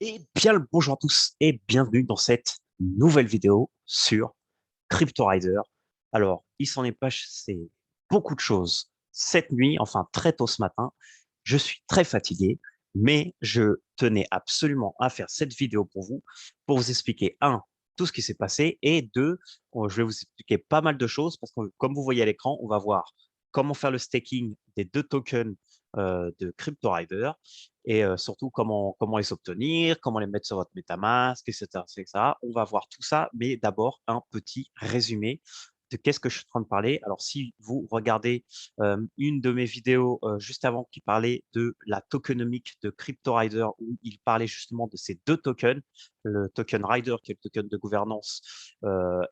Et bien le bonjour à tous et bienvenue dans cette nouvelle vidéo sur CryptoRider. Alors, il s'en est passé beaucoup de choses cette nuit, enfin très tôt ce matin. Je suis très fatigué, mais je tenais absolument à faire cette vidéo pour vous expliquer, un, tout ce qui s'est passé et deux, je vais vous expliquer pas mal de choses parce que comme vous voyez à l'écran, on va voir comment faire le staking des deux tokens de CryptoRider et surtout comment les obtenir, comment les mettre sur votre MetaMask, etc., etc. On va voir tout ça, mais d'abord un petit résumé de qu'est-ce que je suis en train de parler. Alors, si vous regardez une de mes vidéos juste avant qui parlait de la tokenomique de CryptoRider, où il parlait justement de ces deux tokens, le token Rider qui est le token de gouvernance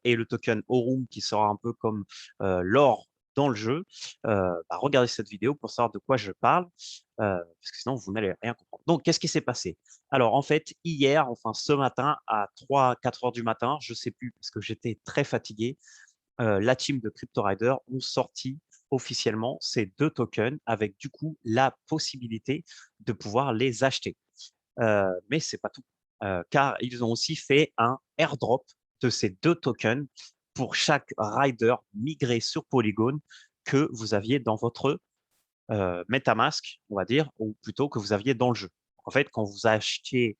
et le token Aurum qui sera un peu comme l'or dans le jeu, regardez cette vidéo pour savoir de quoi je parle, parce que sinon vous n'allez rien comprendre. Donc, qu'est-ce qui s'est passé? Alors, en fait, hier, enfin ce matin, à 3-4 heures du matin, je ne sais plus, parce que j'étais très fatigué, la team de CryptoRider ont sorti officiellement ces deux tokens avec du coup la possibilité de pouvoir les acheter. Mais c'est pas tout, car ils ont aussi fait un airdrop de ces deux tokens pour chaque rider migré sur Polygon que vous aviez dans votre MetaMask, on va dire, ou plutôt que vous aviez dans le jeu. En fait, quand vous achetiez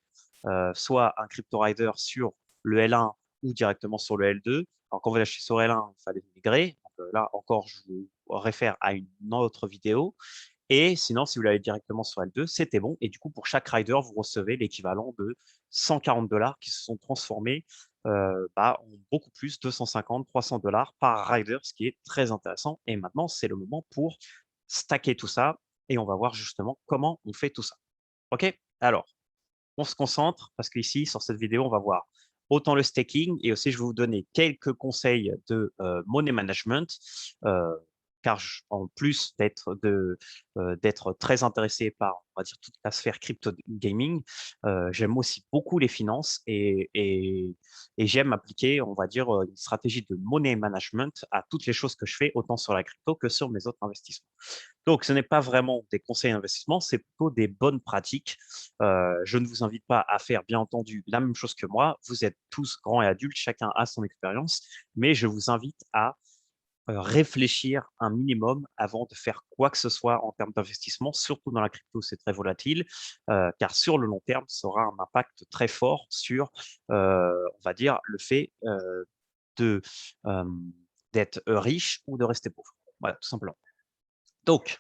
soit un CryptoRider sur le L1 ou directement sur le L2, alors quand vous l'achetez sur L1, il fallait migrer. Donc, là encore, je vous réfère à une autre vidéo. Et sinon, si vous l'avez directement sur L2, c'était bon. Et du coup, pour chaque rider, vous recevez l'équivalent de 140 dollars qui se sont transformés en beaucoup plus, 250, 300 dollars par rider, ce qui est très intéressant. Et maintenant, c'est le moment pour stacker tout ça et on va voir justement comment on fait tout ça. OK? Alors, on se concentre parce qu'ici, sur cette vidéo, on va voir autant le staking et aussi je vais vous donner quelques conseils de money management. Euh, car en plus d'être très intéressé par, on va dire, toute la sphère crypto gaming, j'aime aussi beaucoup les finances et j'aime appliquer, on va dire, une stratégie de money management à toutes les choses que je fais, autant sur la crypto que sur mes autres investissements. Donc, ce n'est pas vraiment des conseils d'investissement, c'est plutôt des bonnes pratiques. Je ne vous invite pas à faire, bien entendu, la même chose que moi. Vous êtes tous grands et adultes, chacun a son expérience, mais je vous invite à réfléchir un minimum avant de faire quoi que ce soit en termes d'investissement, surtout dans la crypto, c'est très volatile, car sur le long terme, ça aura un impact très fort sur, on va dire, le fait de euh, d'être riche ou de rester pauvre. Voilà, tout simplement. Donc,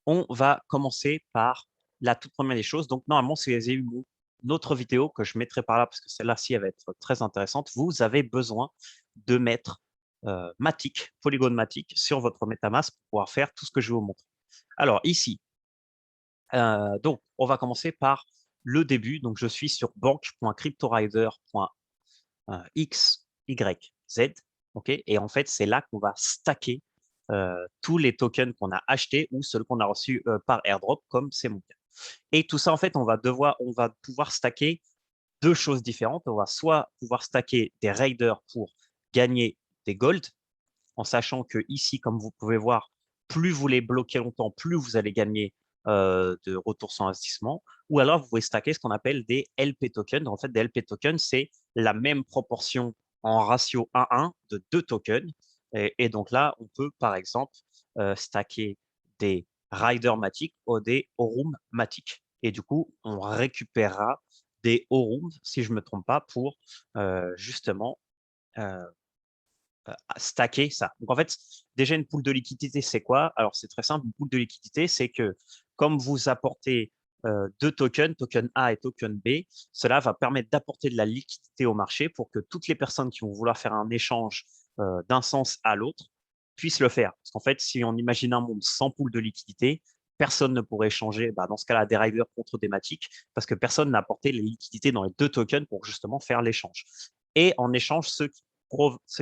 on va commencer par la toute première des choses. Donc, normalement, si vous avez une autre vidéo que je mettrai par là, parce que celle-là-ci, elle va être très intéressante, vous avez besoin de mettre Matic, Polygon Matic, sur votre MetaMask pour pouvoir faire tout ce que je vais vous montrer. Alors, ici, donc, on va commencer par le début. Donc, je suis sur bank.cryptorider.xyz. OK? Et en fait, c'est là qu'on va stacker tous les tokens qu'on a achetés ou ceux qu'on a reçus par airdrop, comme c'est mon cas. Et tout ça, en fait, on va pouvoir stacker deux choses différentes. On va soit pouvoir stacker des raiders pour gagner des gold, en sachant que ici, comme vous pouvez voir, plus vous les bloquez longtemps, plus vous allez gagner de retour sur investissement. Ou alors, vous pouvez stacker ce qu'on appelle des LP tokens. En fait, des LP tokens, c'est la même proportion en ratio 1-1 de deux tokens. Et donc là, on peut, par exemple, stacker des Rider Matic ou des Aurum Matic. Et du coup, on récupérera des Aurum, si je ne me trompe pas, pour justement euh, stacker ça. Donc en fait, déjà une pool de liquidité, c'est quoi? Alors c'est très simple, une pool de liquidité, c'est que comme vous apportez deux tokens, token A et token B, cela va permettre d'apporter de la liquidité au marché pour que toutes les personnes qui vont vouloir faire un échange d'un sens à l'autre puissent le faire. Parce qu'en fait, si on imagine un monde sans pool de liquidité, personne ne pourrait échanger, dans ce cas-là, des riders contre des matiques, parce que personne n'a apporté les liquidités dans les deux tokens pour justement faire l'échange. Et en échange, ceux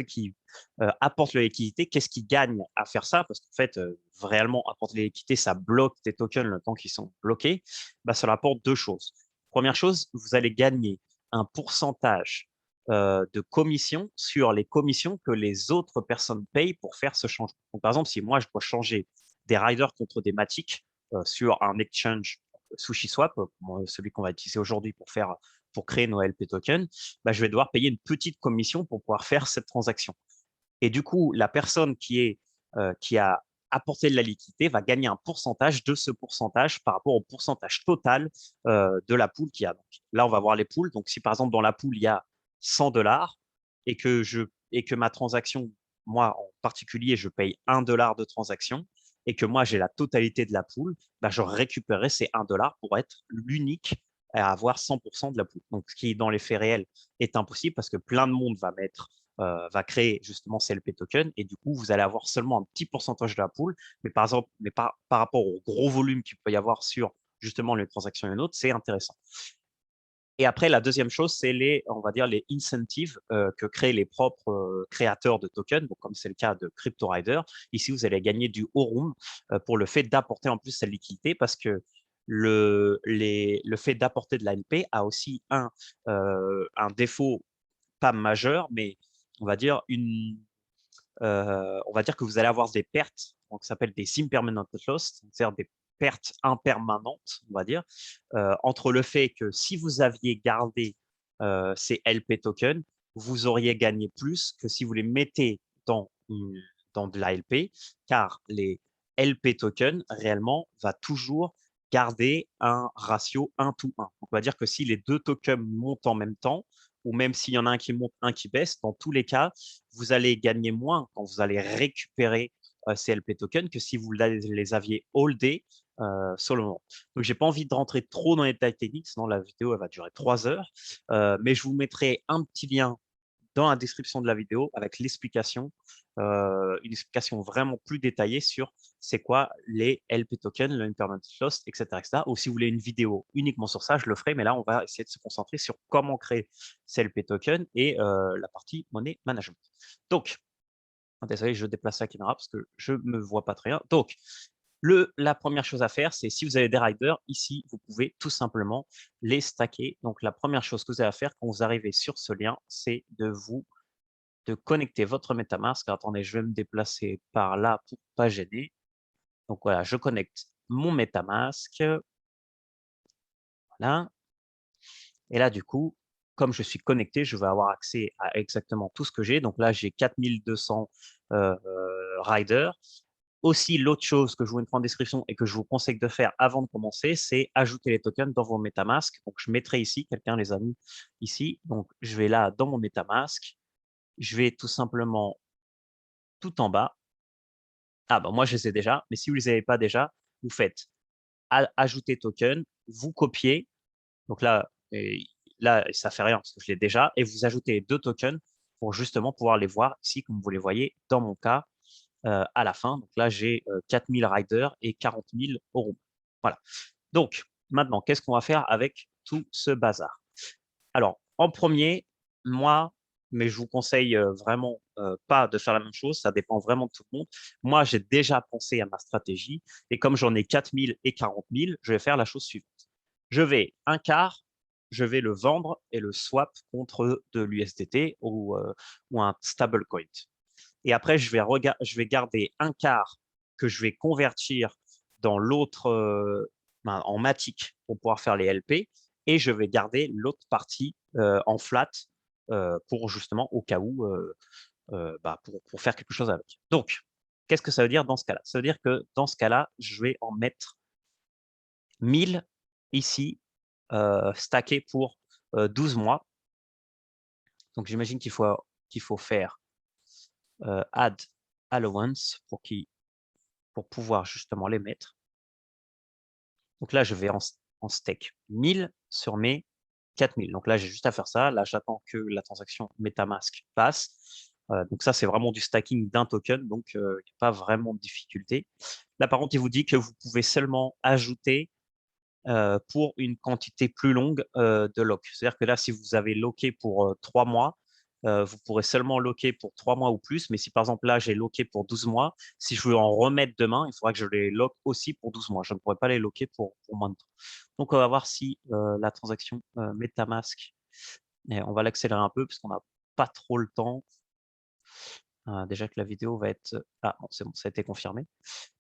qui apportent la liquidité, qu'est-ce qu'ils gagnent à faire ça? Parce qu'en fait, réellement, apporter la liquidité, ça bloque tes tokens le temps qu'ils sont bloqués. Ça apporte deux choses. Première chose, vous allez gagner un pourcentage de commission sur les commissions que les autres personnes payent pour faire ce changement. Donc, par exemple, si moi, je dois changer des riders contre des matiques sur un exchange SushiSwap, celui qu'on va utiliser aujourd'hui pour créer nos LP tokens, bah, je vais devoir payer une petite commission pour pouvoir faire cette transaction. Et du coup, la personne qui a apporté de la liquidité va gagner un pourcentage de ce pourcentage par rapport au pourcentage total de la pool qu'il y a. Donc, là, on va voir les pools. Donc, si par exemple, dans la pool, il y a 100 dollars et que ma transaction, moi en particulier, je paye 1 dollar de transaction et que moi, j'ai la totalité de la pool, bah, je récupérerai ces 1 dollar pour être l'unique à avoir 100% de la pool. Donc, ce qui, dans les faits réels, est impossible parce que plein de monde va créer justement ces LP tokens et du coup, vous allez avoir seulement un petit pourcentage de la pool. Mais par exemple, par rapport au gros volume qu'il peut y avoir sur justement les transactions et une autre, c'est intéressant. Et après, la deuxième chose, c'est on va dire, les incentives que créent les propres créateurs de tokens, donc comme c'est le cas de CryptoRider. Ici, vous allez gagner du Aurum pour le fait d'apporter en plus cette liquidité parce que le fait d'apporter de la NP a aussi un défaut pas majeur, mais on va dire on va dire que vous allez avoir des pertes, donc ça s'appelle des impermanent loss, c'est-à-dire des pertes impermanentes, on va dire, entre le fait que si vous aviez gardé ces LP tokens, vous auriez gagné plus que si vous les mettez dans de la LP, car les LP tokens, réellement, va toujours garder un ratio 1-to-1. On va dire que si les deux tokens montent en même temps, ou même s'il y en a un qui monte, un qui baisse, dans tous les cas, vous allez gagner moins quand vous allez récupérer ces LP tokens que si vous les aviez holdés sur le moment. Donc, j'ai pas envie de rentrer trop dans les détails techniques, sinon la vidéo elle va durer 3 heures. Mais je vous mettrai un petit lien dans la description de la vidéo avec l'explication, une explication vraiment plus détaillée sur c'est quoi les LP tokens, le Impermanent Loss, etc., etc. Ou si vous voulez une vidéo uniquement sur ça, je le ferai, mais là, on va essayer de se concentrer sur comment créer ces LP tokens et la partie money management. Donc, désolé, je déplace la caméra parce que je ne me vois pas très bien. Donc, la première chose à faire, c'est si vous avez des riders, ici, vous pouvez tout simplement les stacker. Donc, la première chose que vous avez à faire quand vous arrivez sur ce lien, c'est de connecter votre MetaMask. Alors, attendez, je vais me déplacer par là pour ne pas gêner. Donc, voilà, je connecte mon MetaMask. Voilà. Et là, du coup, comme je suis connecté, je vais avoir accès à exactement tout ce que j'ai. Donc là, j'ai 4200 riders. Aussi, l'autre chose que je vous mettrai en description et que je vous conseille de faire avant de commencer, c'est ajouter les tokens dans vos MetaMask. Donc, je mettrai ici, quelqu'un les a mis ici. Donc, je vais là dans mon MetaMask. Je vais tout simplement tout en bas. Ah, ben moi, je les ai déjà. Mais si vous ne les avez pas déjà, vous faites ajouter token, vous copiez. Donc là, ça fait rien parce que je l'ai déjà. Et vous ajoutez 2 tokens pour justement pouvoir les voir ici, comme vous les voyez dans mon cas à la fin. Donc là, j'ai 4000 riders et 40 000 euros. Voilà. Donc, maintenant, qu'est-ce qu'on va faire avec tout ce bazar? Alors, en premier, moi, mais je vous conseille vraiment pas de faire la même chose, ça dépend vraiment de tout le monde. Moi, j'ai déjà pensé à ma stratégie et comme j'en ai 4000 et 40 000, je vais faire la chose suivante. Je vais un quart, je vais le vendre et le swap contre de l'USDT ou un stablecoin. Et après, je vais garder un quart que je vais convertir dans l'autre, en Matic pour pouvoir faire les LP. Et je vais garder l'autre partie en flat pour justement au cas où, pour faire quelque chose avec. Donc, qu'est-ce que ça veut dire dans ce cas-là? Ça veut dire que dans ce cas-là, je vais en mettre 1000 ici stackés pour 12 mois. Donc, j'imagine qu'il faut faire add allowance pour pouvoir justement les mettre. Donc là, je vais en stake 1000 sur mes 4000. Donc là, j'ai juste à faire ça. Là, j'attends que la transaction MetaMask passe. Donc ça, c'est vraiment du stacking d'un token, donc il n'y a pas vraiment de difficulté. Là, par contre, il vous dit que vous pouvez seulement ajouter pour une quantité plus longue de lock. C'est-à-dire que là, si vous avez locké pour 3 mois, vous pourrez seulement locker pour 3 mois ou plus. Mais si par exemple là, j'ai locké pour 12 mois, si je veux en remettre demain, il faudra que je les lock aussi pour 12 mois. Je ne pourrais pas les locker pour moins de temps. Donc, on va voir si la transaction MetaMask, et on va l'accélérer un peu parce qu'on n'a pas trop le temps. Déjà que la vidéo va être… Ah, bon, c'est bon, ça a été confirmé.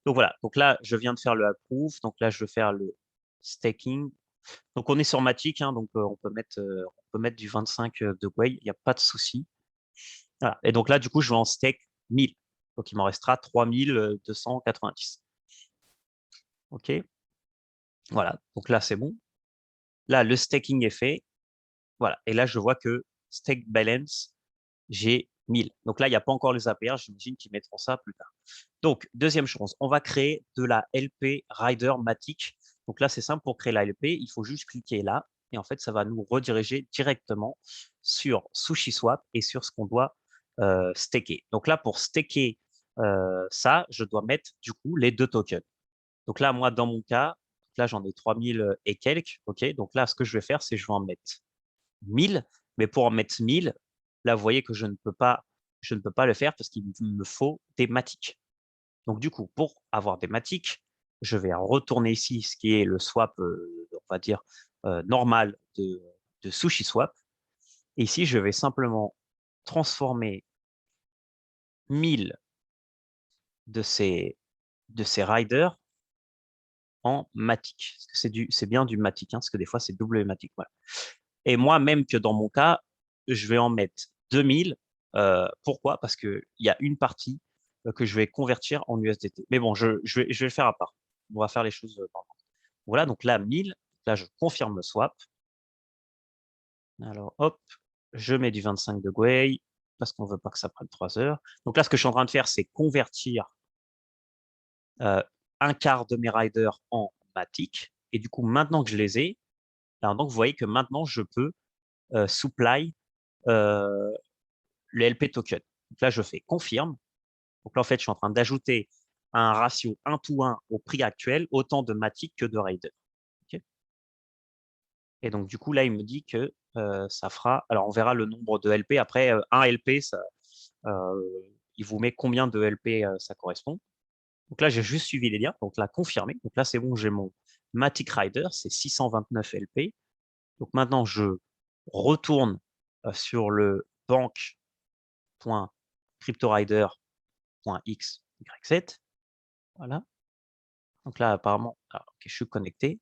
Donc voilà, donc là, je viens de faire le approve. Donc là, je vais faire le staking. Donc, on est sur Matic, hein, donc on peut mettre du 25 de Gwei, il n'y a pas de souci. Voilà. Et donc là, du coup, je vais en stake 1000. Donc, il m'en restera 3290. OK. Voilà. Donc là, c'est bon. Là, le staking est fait. Voilà. Et là, je vois que stake balance, j'ai 1000. Donc là, il n'y a pas encore les APR. J'imagine qu'ils mettront ça plus tard. Donc, deuxième chose, on va créer de la LP Rider Matic. Donc là, c'est simple, pour créer la LP, il faut juste cliquer là. Et en fait, ça va nous rediriger directement sur SushiSwap et sur ce qu'on doit staker. Donc là, pour staker ça, je dois mettre du coup les 2 tokens. Donc là, moi, dans mon cas, là, j'en ai 3000 et quelques. OK. Donc là, ce que je vais faire, c'est que je vais en mettre 1000. Mais pour en mettre 1000, là, vous voyez que je ne peux pas le faire parce qu'il me faut des Matic. Donc, du coup, pour avoir des Matic, je vais retourner ici, ce qui est le swap, on va dire, normal de SushiSwap. Et ici, je vais simplement transformer 1000 de ces riders en Matic. C'est bien du Matic, hein, parce que des fois, c'est double Matic. Voilà. Et moi, même que dans mon cas, je vais en mettre 2000. Pourquoi? Parce qu'il y a une partie que je vais convertir en USDT. Mais bon, je vais le faire à part. On va faire les choses par contre. Voilà, donc là, 1000. Là, je confirme le swap. Alors, hop, je mets du 25 de Gwei parce qu'on ne veut pas que ça prenne 3 heures. Donc là, ce que je suis en train de faire, c'est convertir un quart de mes riders en Matic. Et du coup, maintenant que je les ai, alors donc vous voyez que maintenant, je peux supply euh, le LP token. Donc là, je fais confirme. Donc là, en fait, je suis en train d'ajouter un ratio 1-to-1 au prix actuel, autant de Matic que de Rider. Okay. Et donc, du coup, là, il me dit que ça fera. Alors, on verra le nombre de LP. Après, un LP, ça, euh, il vous met combien de LP ça correspond. Donc là, j'ai juste suivi les liens. Donc là, confirmé. Donc là, c'est bon, j'ai mon Matic Rider, c'est 629 LP. Donc maintenant, je retourne sur le bank.cryptorider.xyz. Voilà. Donc là, apparemment, alors, okay, je suis connecté.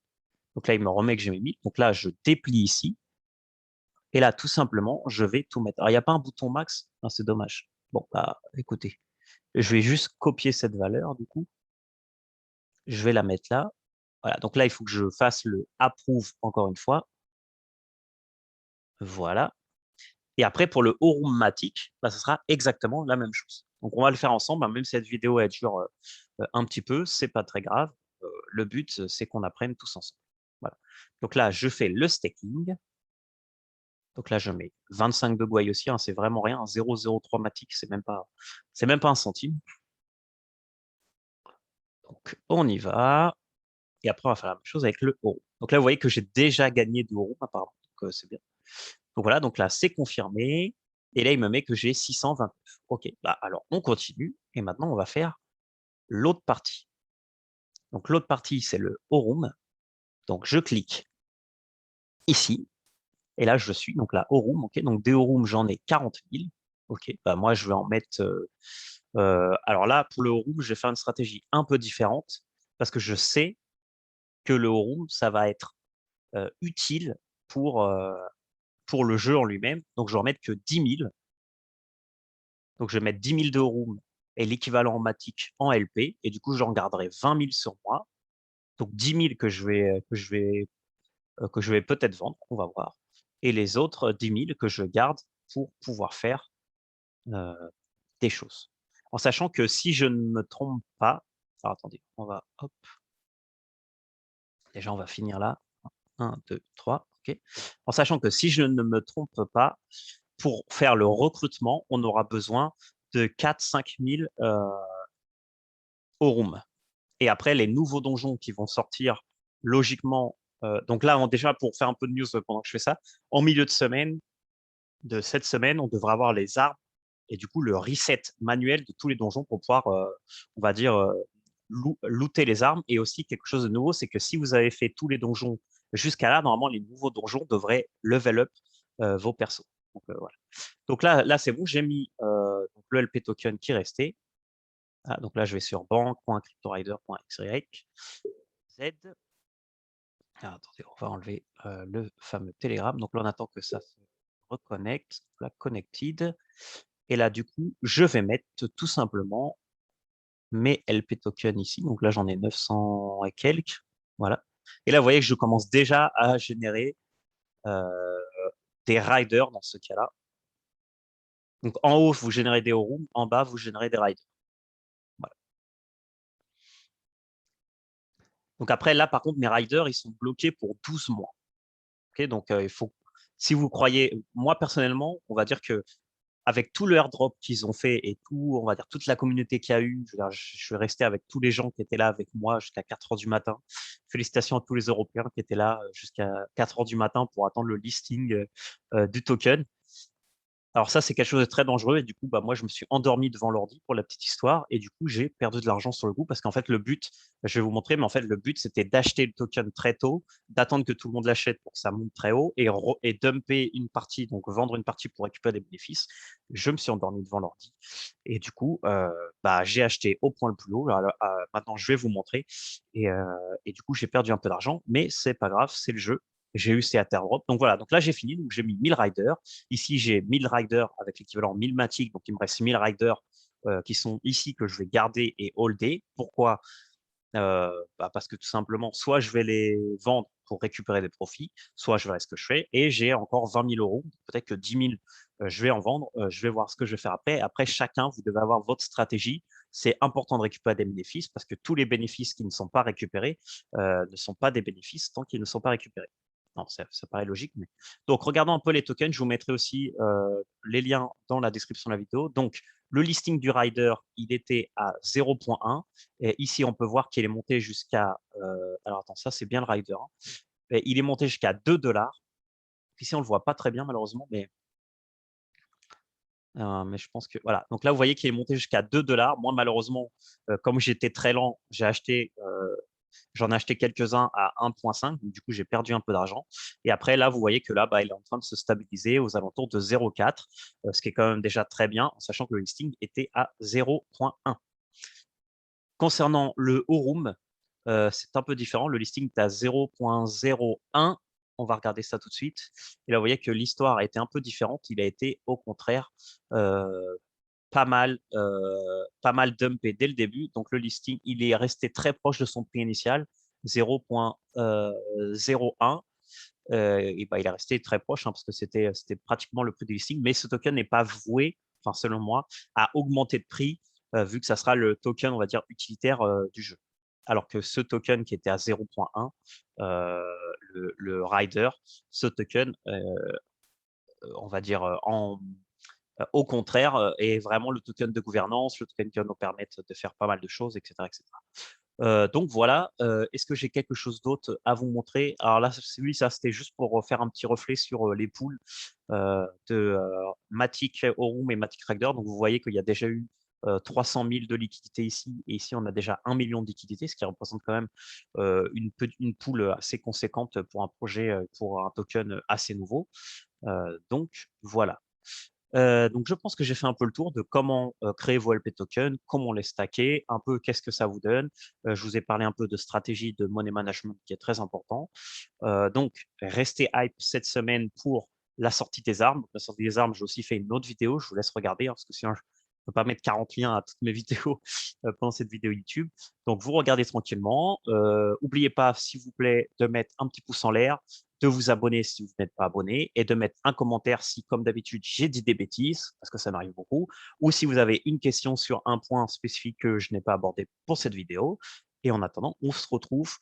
Donc là, il me remet que j'ai mes 1000. Donc là, je déplie ici. Et là, tout simplement, je vais tout mettre. Alors, il n'y a pas un bouton max. Non, c'est dommage. Bon, bah, écoutez, je vais juste copier cette valeur, du coup. Je vais la mettre là. Voilà. Donc là, il faut que je fasse le approve encore une fois. Voilà. Et après, pour le Aurum Matic, bah, ce sera exactement la même chose. Donc, on va le faire ensemble. Hein, même si cette vidéo elle dure un petit peu, c'est pas très grave. Le but, c'est qu'on apprenne tous ensemble. Voilà. Donc là, je fais le staking. Donc là, je mets 25 de Gwei aussi. Hein, c'est vraiment rien. 0,03 Matic, c'est même pas un centime. Donc, on y va. Et après, on va faire la même chose avec le Aurum. Donc là, vous voyez que j'ai déjà gagné de Aurum apparemment. Donc, c'est bien. Donc voilà, donc là, c'est confirmé. Et là, il me met que j'ai 629. OK, bah, alors on continue. Et maintenant, on va faire l'autre partie. Donc l'autre partie, c'est le Aurum. Donc je clique ici. Et là, je suis donc là, Aurum. OK, donc des Aurum, j'en ai 40 000. OK, bah, moi, je vais en mettre. Alors là, pour le Aurum, je vais faire une stratégie un peu différente parce que je sais que le Aurum, ça va être utile pour le jeu en lui-même. Donc je vais en mettre que 10 000. Donc, je vais mettre 10 000 de room et l'équivalent en Matic en LP. Et du coup, j'en garderai 20 000 sur moi. Donc, 10 000 que je vais peut-être vendre. On va voir. Et les autres 10 000 que je garde pour pouvoir faire euh, des choses. En sachant que si je ne me trompe pas, alors attendez, on va, hop, déjà on va finir là. 1, 2, 3, ok. En sachant que si je ne me trompe pas, pour faire le recrutement, on aura besoin de 4-5 000 au room. Et après, les nouveaux donjons qui vont sortir logiquement. Donc là, déjà, pour faire un peu de news pendant que je fais ça, en milieu de semaine, de cette semaine, on devrait avoir les arbres et du coup le reset manuel de tous les donjons pour pouvoir, on va dire, looter les armes. Et aussi, quelque chose de nouveau, c'est que si vous avez fait tous les donjons jusqu'à là, normalement, les nouveaux donjons devraient level up vos persos. Donc, voilà. Donc là c'est bon, j'ai mis donc le LP token qui restait. Ah, donc là, je vais sur bank.cryptorider.xyz. Ah, attendez, on va enlever le fameux Telegram. Donc là, on attend que ça se reconnecte. La connected. Et là, du coup, je vais mettre tout simplement mes LP tokens ici. Donc là, j'en ai 900 et quelques. Voilà. Et là, vous voyez que je commence déjà à générer euh, des riders dans ce cas-là. Donc en haut, vous générez des Aurum, en bas, vous générez des riders. Voilà. Donc après, là, par contre, mes riders, ils sont bloqués pour 12 mois. Okay, donc il faut, si vous croyez, moi personnellement, on va dire que avec tout le airdrop qu'ils ont fait et tout, on va dire toute la communauté qu'il y a eu, je suis resté avec tous les gens qui étaient là avec moi jusqu'à 4 heures du matin. Félicitations à tous les Européens qui étaient là jusqu'à 4 heures du matin pour attendre le listing du token. Alors ça, c'est quelque chose de très dangereux et du coup, bah, moi, je me suis endormi devant l'ordi pour la petite histoire et du coup, j'ai perdu de l'argent sur le coup parce qu'en fait, le but, je vais vous montrer, mais en fait, le but, c'était d'acheter le token très tôt, d'attendre que tout le monde l'achète pour que ça monte très haut et dumper une partie, donc vendre une partie pour récupérer des bénéfices. Je me suis endormi devant l'ordi et du coup, bah, j'ai acheté au point le plus haut. Alors, maintenant, je vais vous montrer et du coup, j'ai perdu un peu d'argent, mais c'est pas grave, c'est le jeu. J'ai eu ces drop. Donc voilà, donc là j'ai fini, donc j'ai mis 1000 riders. Ici, j'ai 1000 riders avec l'équivalent 1000 Matic, donc il me reste 1000 riders qui sont ici que je vais garder et holder. Pourquoi? Bah, parce que tout simplement, soit je vais les vendre pour récupérer des profits, soit je verrai ce que je fais. Et j'ai encore 20 000 euros, peut-être que 10 000, je vais en vendre. Je vais voir ce que je vais faire après. Après, chacun, vous devez avoir votre stratégie. C'est important de récupérer des bénéfices parce que tous les bénéfices qui ne sont pas récupérés ne sont pas des bénéfices tant qu'ils ne sont pas récupérés. Non, ça paraît logique. Mais... Donc, regardons un peu les tokens. Je vous mettrai aussi les liens dans la description de la vidéo. Donc, le listing du rider, il était à 0.1. Et ici, on peut voir qu'il est monté jusqu'à... alors, attends, ça, c'est bien le rider. Hein. Et il est monté jusqu'à 2 dollars. Ici, on ne le voit pas très bien, malheureusement, mais je pense que... Voilà. Donc là, vous voyez qu'il est monté jusqu'à 2 dollars. Moi, malheureusement, comme j'étais très lent, j'en ai acheté quelques-uns à 1.5, donc du coup j'ai perdu un peu d'argent. Et après là, vous voyez que là, bah, il est en train de se stabiliser aux alentours de 0,4, ce qui est quand même déjà très bien, en sachant que le listing était à 0.1. Concernant le Aurum, c'est un peu différent. Le listing est à 0.01. On va regarder ça tout de suite. Et là, vous voyez que l'histoire a été un peu différente. Il a été au contraire euh, pas mal dumpé dès le début. Donc le listing, il est resté très proche de son prix initial, 0.01. Et bah, il est resté très proche hein, parce que c'était pratiquement le prix du listing. Mais ce token n'est pas voué, enfin selon moi, à augmenter de prix vu que ça sera le token, on va dire, utilitaire du jeu. Alors que ce token qui était à 0.1, le Rider, ce token, on va dire, au contraire, est vraiment le token de gouvernance, le token qui va nous permettre de faire pas mal de choses, etc. etc. Donc voilà, est-ce que j'ai quelque chose d'autre à vous montrer? Alors là, oui, ça c'était juste pour faire un petit reflet sur les pools de Matic Aurum et Matic Trader. Donc vous voyez qu'il y a déjà eu 300 000 de liquidités ici, et ici on a déjà 1 million de liquidités, ce qui représente quand même une pool assez conséquente pour un projet, pour un token assez nouveau. Donc voilà. Donc, je pense que j'ai fait un peu le tour de comment créer vos LP tokens, comment les stacker, un peu qu'est-ce que ça vous donne. Je vous ai parlé un peu de stratégie de money management qui est très important. Donc, restez hype cette semaine pour la sortie des armes. La sortie des armes, j'ai aussi fait une autre vidéo. Je vous laisse regarder hein, parce que sinon, je ne peux pas mettre 40 liens à toutes mes vidéos pendant cette vidéo YouTube. Donc, vous regardez tranquillement. N'oubliez pas, s'il vous plaît, de mettre un petit pouce en l'air, de vous abonner si vous n'êtes pas abonné et de mettre un commentaire si, comme d'habitude, j'ai dit des bêtises, parce que ça m'arrive beaucoup, ou si vous avez une question sur un point spécifique que je n'ai pas abordé pour cette vidéo. Et en attendant, on se retrouve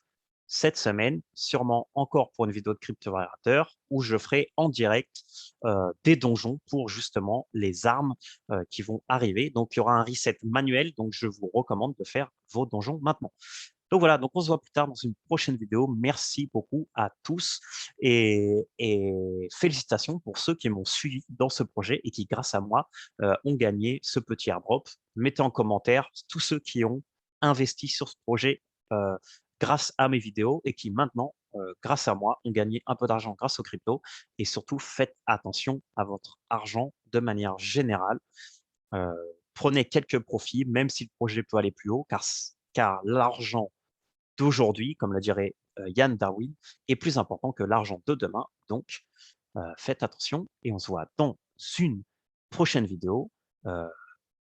cette semaine, sûrement encore pour une vidéo de crypto-variateur, où je ferai en direct des donjons pour justement les armes qui vont arriver. Donc, il y aura un reset manuel, donc je vous recommande de faire vos donjons maintenant. Donc voilà, donc on se voit plus tard dans une prochaine vidéo. Merci beaucoup à tous et félicitations pour ceux qui m'ont suivi dans ce projet et qui, grâce à moi, ont gagné ce petit airdrop. Mettez en commentaire tous ceux qui ont investi sur ce projet euh, grâce à mes vidéos et qui maintenant, grâce à moi, ont gagné un peu d'argent grâce aux cryptos. Et surtout, faites attention à votre argent de manière générale. Euh, Prenez quelques profits, même si le projet peut aller plus haut, car l'argent d'aujourd'hui, comme le dirait Yann Darwin est plus important que l'argent de demain. Donc, faites attention et on se voit dans une prochaine vidéo,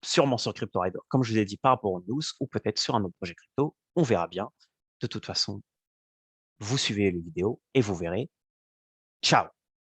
sûrement sur CryptoRider, comme je vous ai dit par rapport aux news, ou peut-être sur un autre projet crypto. On verra bien. De toute façon, vous suivez les vidéos et vous verrez. Ciao!